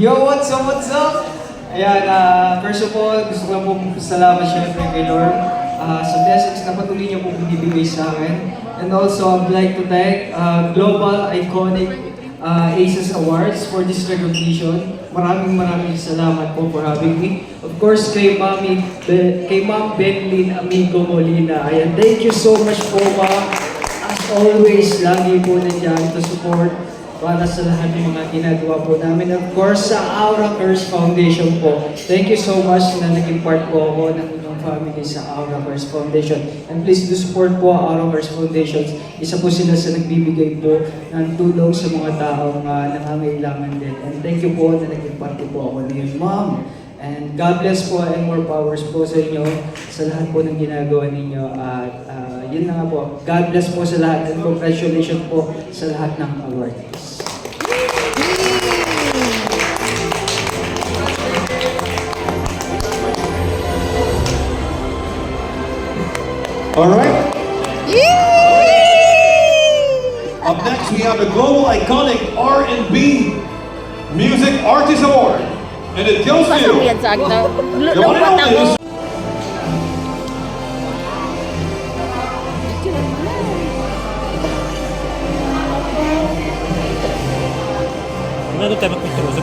Yo, what's up, what's up? Ayan, first of all, gusto ko lang po salamat syempre kay Lord sa blessings na patuloy niyo po binibigay sa akin. And also, I'd like to thank Global Iconic ACES Awards for this recognition. Maraming salamat po for having me. Of course, kay Ma'am Benlyn Amigo Molina. Ayan, thank you so much po, Ma'am. As always, lagi po nandiyan to support para sa lahat ng mga ginagawa po namin. Of course, sa Aura Curse Foundation po. Thank you so much na naging part po ako ng inyong family sa Aura Curse Foundation. And please do support po Aura Curse Foundation. Isa po sila sa nagbibigay po ng tulong sa mga taong nangangailangan din. And thank you po na naging part po ako ngayon, Ma'am. And God bless po and more powers po sa inyo, sa lahat po ng ginagawa ninyo. At yun na nga po, God bless po sa lahat and congratulations po sa lahat ng awardees. Alright? Up next, we have the Global Iconic R&B Music Artist Award. And it goes to the one and only Ano tayo magpicture sa